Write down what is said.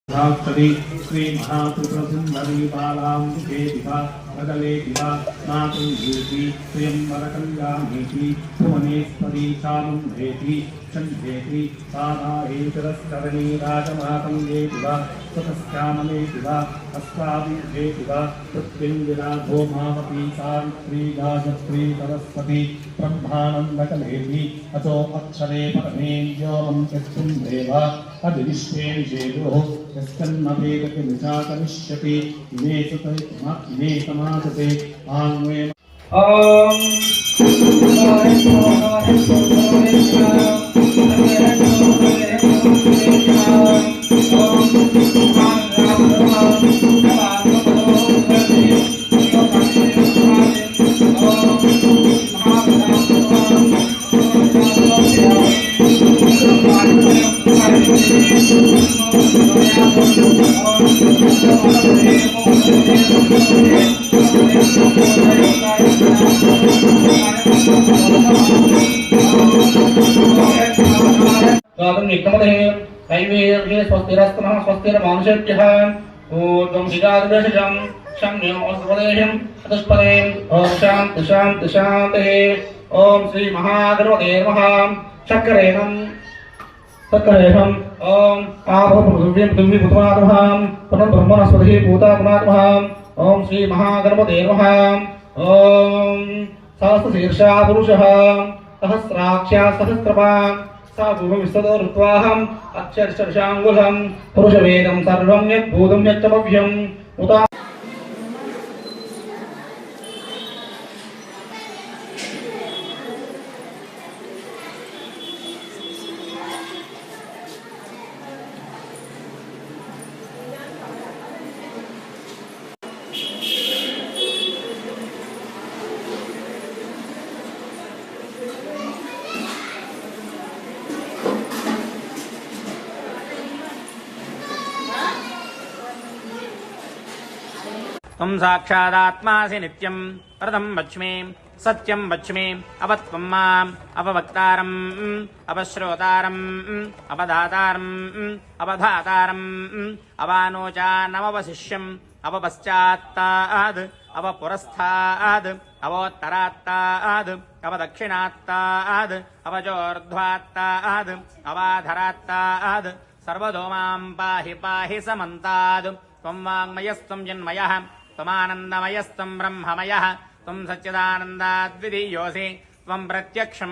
साक्षात् श्री महात्रिपुरसुंदरी बालांबिके दिवा प्रदले दिवा नातुं येति स्वयंवरकल्याणेति भुवनेश्वरी चामुण्डेति चण्डेति साधाएतरस्तरणी राजमातङ्गे दिवा स्वतस्यामले दिवा अस्ताभिर्भे दिवा पृथ्वीर्विराधो मामपि सावित्री गायत्री सरस्वती ब्रह्मानन्दकलेति अतो अक्षरे परमे व्योमं चक्षुं देव अदिविश्वे विषेदोः यस्कन्नवेदति निचाकरिष्यति इमे समाजते आन्वे स्वस्तिरस्तमः स्वस्तिर्मानुषेभ्यः ऊर्ध्वं हिजादृशजं शम्योऽस्वदेशं चतुष्पदें ॐ शान्ति शान्ति शान्तिः ॐ श्री महागणपते नमः शक्करेणं ॐ आभवपृथिवीं पृथ्वीपुत्रात्महां पुनः ब्रह्मणस्पतिः भूतात्मात्महां ॐ श्री महागणपते नमः ॐ सहस्रशीर्षा पुरुषः सहस्राक्षा सहस्रपान् सा भूमिस्ततो ऋत्वाहम् अक्षरशर्षाङ्गुलम् पुरुषवेदं सर्वं यद्भूतं यच्चमव्यम् उता त्वं साक्षादात्मासि नित्यं वरदं वच्मि सत्यं वच्मि अवत्वं माम् अपवक्तारम् अपश्रोतारम् अपदातारम् अवधातारम् अवानोचानवशिष्यम् अपपश्चात्ताद् अपपुरस्ताद् अवोत्तरात्ताद् अवदक्षिणात्ताद् अवजोर्ध्वात्ताद् अवाधरात्ताद् सर्वतो मां पाहि पाहि समन्ताद् त्वं वाङ्मयस्त्वं जन्मयः त्वमानन्दमयस्त्वं ब्रह्ममयः त्वं सच्चिदानन्दाद्वितीयोऽसि त्वं प्रत्यक्षम्